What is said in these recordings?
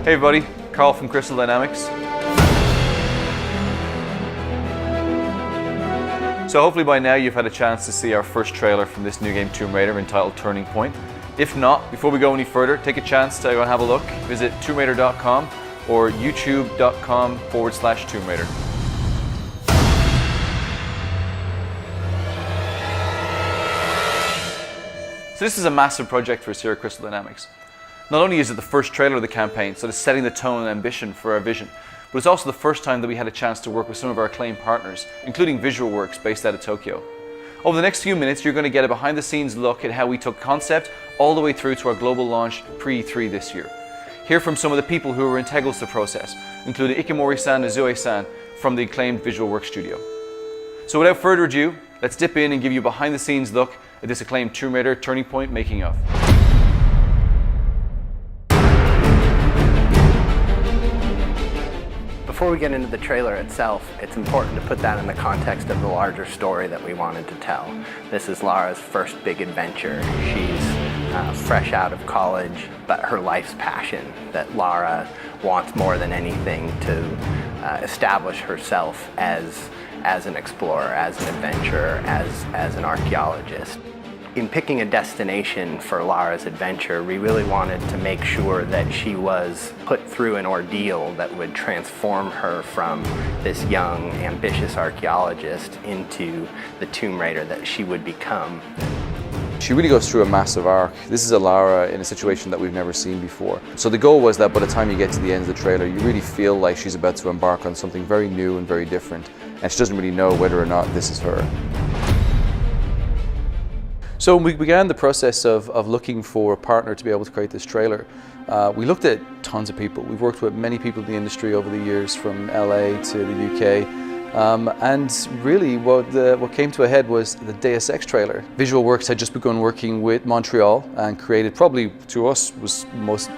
Hey everybody, Carl from Crystal Dynamics. So hopefully by now you've had a chance to see our first trailer from this new game Tomb Raider entitled Turning Point. If not, before we go any further, take a chance to go and have a look. Visit TombRaider.com or youtube.com/Tomb Raider. So this is a massive project for us here at Crystal Dynamics. Not only is it the first trailer of the campaign, so it's setting the tone and ambition for our vision, but it's also the first time that we had a chance to work with some of our acclaimed partners, including Visualworks based out of Tokyo. Over the next few minutes, you're going to get a behind-the-scenes look at how we took concept all the way through to our global launch pre-E3 this year. Hear from some of the people who were integral to the process, including Ikemori-san and Zoe-san from the acclaimed Visualworks studio. So without further ado, let's dip in and give you a behind-the-scenes look at this acclaimed Tomb Raider Turning Point making of. Before we get into the trailer itself, it's important to put that in the context of the larger story that we wanted to tell. This is Lara's first big adventure. She's fresh out of college, but her life's passion, that Lara wants more than anything to establish herself as an explorer, as an adventurer, as an archaeologist. In picking a destination for Lara's adventure, we really wanted to make sure that she was put through an ordeal that would transform her from this young, ambitious archaeologist into the Tomb Raider that she would become. She really goes through a massive arc. This is a Lara in a situation that we've never seen before. So the goal was that by the time you get to the end of the trailer, you really feel like she's about to embark on something very new and very different, and she doesn't really know whether or not this is her. So we began the process of looking for a partner to be able to create this trailer. We looked at tons of people. We've worked with many people in the industry over the years, from LA to the UK. And really what came to a head was the Deus Ex trailer. Visualworks had just begun working with Montreal and created, probably to us, was the most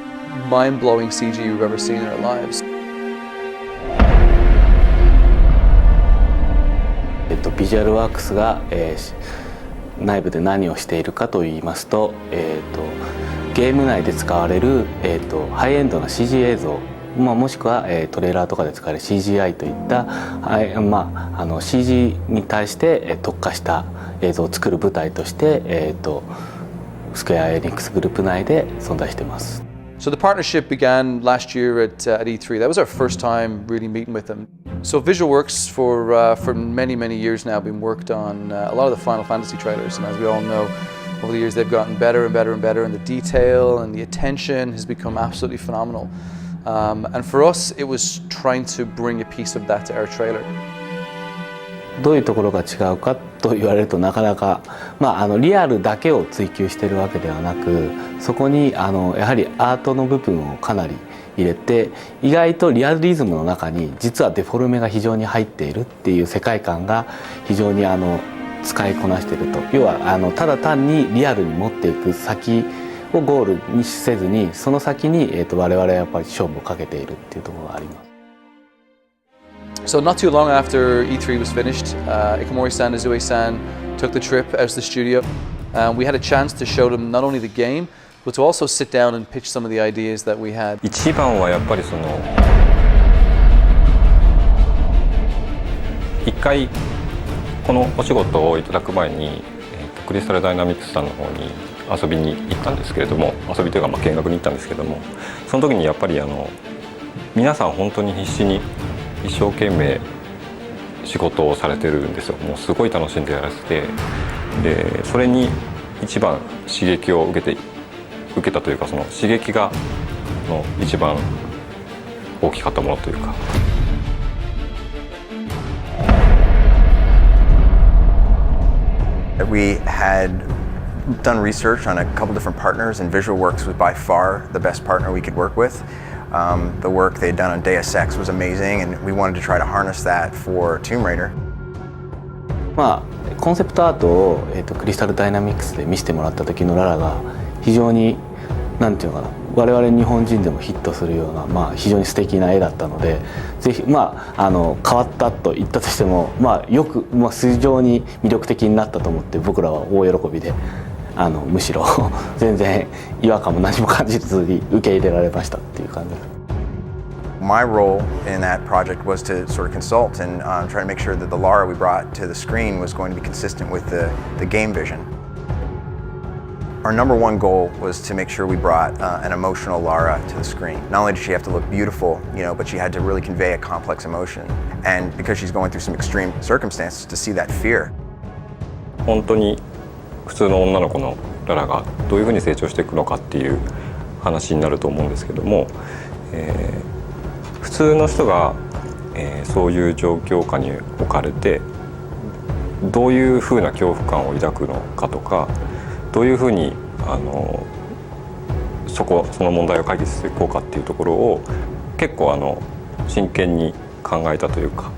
mind-blowing CG we've ever seen in our lives. Visualworks が内部で何をしているかといいますと、ゲーム内で使われる、ハイエンドな CG 映像、もしくは、トレーラーとかで使われる CGI といった、CG に対して、特化した映像を作る舞台として、スクエア・エニックスグループ内で存在しています。So the partnership began last year at E3. That was our first time really meeting with them. So Visualworks for many, many years now been worked on a lot of the Final Fantasy trailers, and as we all know, over the years they've gotten better and better and better, and the detail and the attention has become absolutely phenomenal. And for us, it was trying to bring a piece of that to our trailer. どういうところが違うかと言われるとなかなか、リアルだけを追求しているわけではなく、そこにやはりアートの部分をかなり入れて、意外とリアリズムの中に実はデフォルメが非常に入っているっていう世界観が非常に使いこなしていると。要はただ単にリアルに持っていく先をゴールにせずに、その先に我々はやっぱり勝負をかけているっていうところがあります。So not too long after E3 was finished, Ikemori-san and Zoe-san took the trip out to the studio. We had a chance to show them not only the game, but to also sit down and pitch some of the ideas that we had. 一番はやっぱり一回このお仕事をいただく前に、クリスタルダイナミクスさんの方に遊びに行ったんですけれども、遊びというか見学に行ったんですけども、その時にやっぱり皆さん本当に必死に一生懸命仕事をされてるんですよ。もうすごい楽しんでやらせて、でそれに一番刺激を受けたというか、その刺激が一番大きかったものというか。We had done research on a couple different partners, and Visualworks was by far the best partner we could work with. The work they'd done on Deus Ex was amazing, and we wanted to try to harness that for Tomb Raider. コンセプトアートを、クリスタルダイナミックスで見せてもらった時のララが非常になんていうのかな、我々日本人でもヒットするような、非常に素敵な絵だったので、ぜひ変わったと言ったとしても、よく、非常に魅力的になったと思って、僕らは大喜びでむしろ全然違和感も何も感じずに受け入れられましたっていう感じです。My role in that project was to sort of consult and try to make sure that the Lara we brought to the screen was going to be consistent with the game vision. Our number one goal was to make sure we brought an emotional Lara to the screen. Not only did she have to look beautiful, but she had to really convey a complex emotion. And because she's going through some extreme circumstances, to see that fear. 本当に普通の女の子のララがどういうふうに成長していくのかっていう話になると思うんですけども、普通の人が、そういう状況下に置かれてどういうふうな恐怖感を抱くのかとか、どういうふうにその問題を解決していこうかっていうところを結構真剣に考えたというか。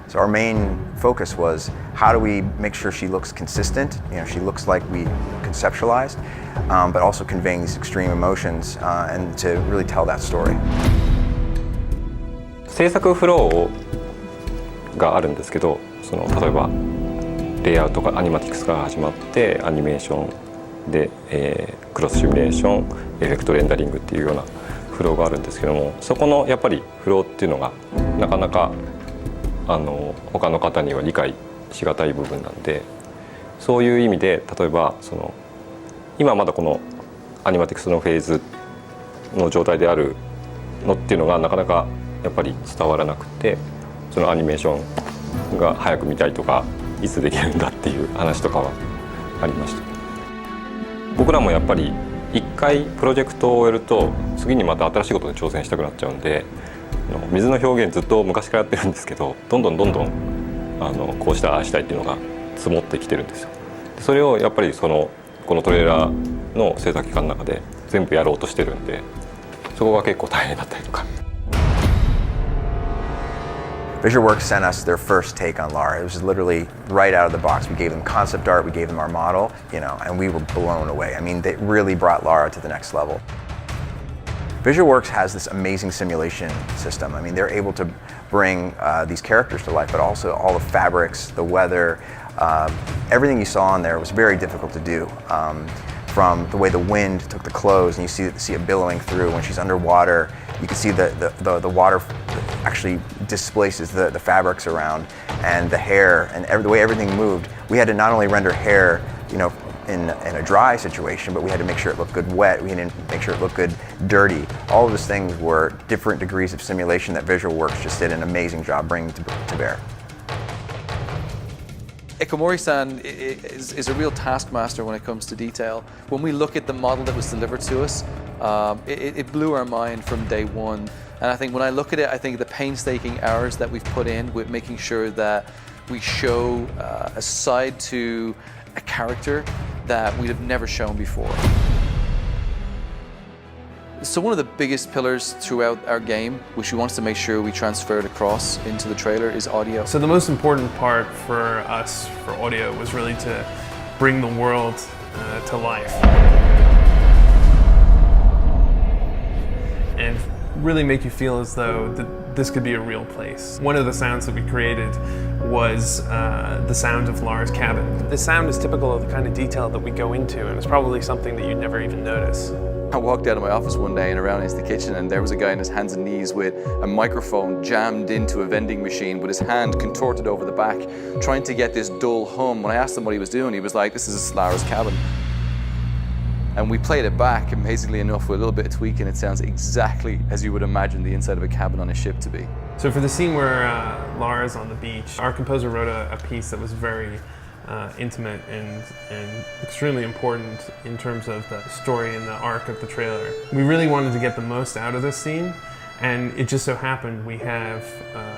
So our main focus was how do we make sure she looks consistent, she looks like we conceptualized, but also conveying these extreme emotions and to really tell that story. 制作フローがあるんですけど、例えばレイアウトがアニマティクスから始まってアニメーションで、クロスシミュレーション、エフェクトレンダリングっていうようなフローがあるんですけども、そこのやっぱりフローっていうのがなかなか他の方には理解しがたい部分なんで、そういう意味で例えば今まだこのアニマティクスのフェーズの状態であるのっていうのがなかなかやっぱり伝わらなくて、そのアニメーションが早く見たいとかいつできるんだっていう話とかはありました。僕らもやっぱり一回プロジェクトを終えると次にまた新しいことに挑戦したくなっちゃうんで、水の表現ずっと昔からやってるんですけど、どんどんこうしたああしたいっていうのが積もってきてるんですよ。それをやっぱりこのトレーラーの制作期間の中で全部やろうとしてるんで、そこが結構大変だったりとか。VisualWorks sent us their first take on Lara. It was literally right out of the box. We gave them concept art, we gave them our model, and we were blown away. I mean, they really brought Lara to the next level. VisualWorks has this amazing simulation system. I mean, they're able to bring these characters to life, but also all the fabrics, the weather, everything you saw in there was very difficult to do. From the way the wind took the clothes, and you see it billowing through when she's underwater. You can see the water actually displaces the fabrics around, and the hair, and the way everything moved. We had to not only render hair, in a dry situation, but we had to make sure it looked good wet. We had to make sure it looked good dirty. All of those things were different degrees of simulation that VisualWorks just did an amazing job bringing to bear. Ikamori-san is a real taskmaster when it comes to detail. When we look at the model that was delivered to us, it blew our mind from day one. And I think when I look at it, I think the painstaking hours that we've put in with making sure that we show a side to a character that we'd have never shown before. So one of the biggest pillars throughout our game, which we wanted to make sure we transferred across into the trailer, is audio. So the most important part for us for audio was really to bring the world to life. And really make you feel as though this could be a real place. One of the sounds that we created was the sound of Lara's cabin. The sound is typical of the kind of detail that we go into, and it's probably something that you'd never even notice. I walked out of my office one day and around into the kitchen, and there was a guy on his hands and knees with a microphone jammed into a vending machine with his hand contorted over the back, trying to get this dull hum. When I asked him what he was doing, he was like, "This is Lara's cabin." And we played it back, amazingly enough, with a little bit of tweaking, it sounds exactly as you would imagine the inside of a cabin on a ship to be. So for the scene where Lara's on the beach, our composer wrote a piece that was very intimate and extremely important in terms of the story and the arc of the trailer. We really wanted to get the most out of this scene, and it just so happened we have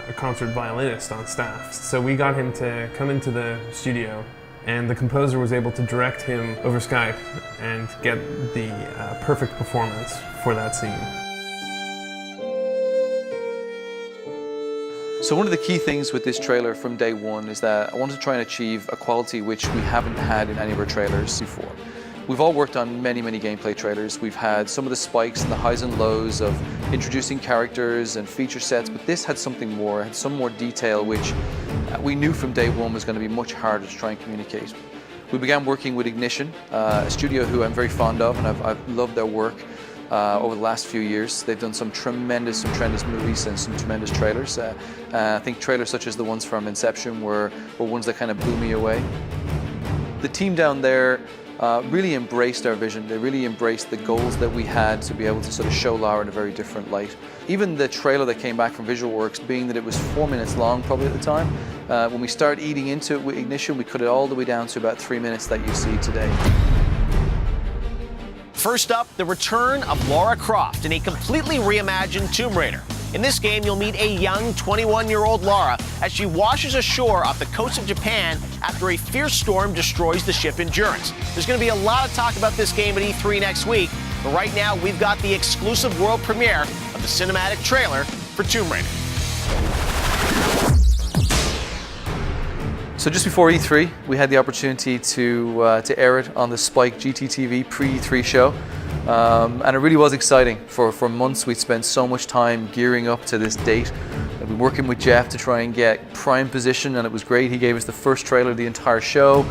a concert violinist on staff. So we got him to come into the studio, and the composer was able to direct him over Skype and get the perfect performance for that scene. So one of the key things with this trailer from day one is that I wanted to try and achieve a quality which we haven't had in any of our trailers before. We've all worked on many gameplay trailers. We've had some of the spikes and the highs and lows of introducing characters and feature sets, but this had something more, had some more detail, which we knew from day one was going to be much harder to try and communicate. We began working with Ignition, a studio who I'm very fond of, and I've loved their work. over the last few years. They've done some tremendous movies and some tremendous trailers. I think trailers such as the ones from Inception were ones that kind of blew me away. The team down there really embraced our vision. They really embraced the goals that we had to be able to sort of show Lara in a very different light. Even the trailer that came back from VisualWorks, being that it was 4 minutes long probably at the time, when we started eating into it with Ignition, we cut it all the way down to about 3 minutes that you see today. First up, the return of Lara Croft in a completely reimagined Tomb Raider. In this game, you'll meet a young 21-year-old Lara as she washes ashore off the coast of Japan after a fierce storm destroys the ship Endurance. There's going to be a lot of talk about this game at E3 next week, but right now we've got the exclusive world premiere of the cinematic trailer for Tomb Raider. So just before E3, we had the opportunity to air it on the Spike GTTV pre-E3 show. And it really was exciting. For months we'd spent so much time gearing up to this date. We've been working with Jeff to try and get prime position, and it was great. He gave us the first trailer of the entire show,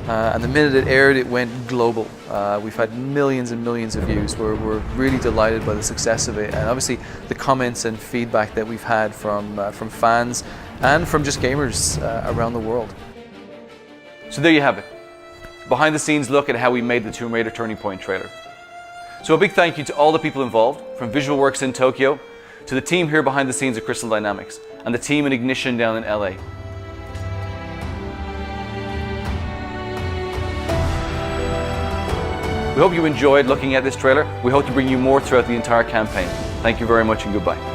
and the minute it aired, it went global. We've had millions and millions of views. We're really delighted by the success of it, and obviously the comments and feedback that we've had from fans and from just gamers around the world. So there you have it. Behind the scenes look at how we made the Tomb Raider Turning Point trailer. So a big thank you to all the people involved, from VisualWorks in Tokyo, to the team here behind the scenes at Crystal Dynamics, and the team in Ignition down in LA. We hope you enjoyed looking at this trailer. We hope to bring you more throughout the entire campaign. Thank you very much and goodbye.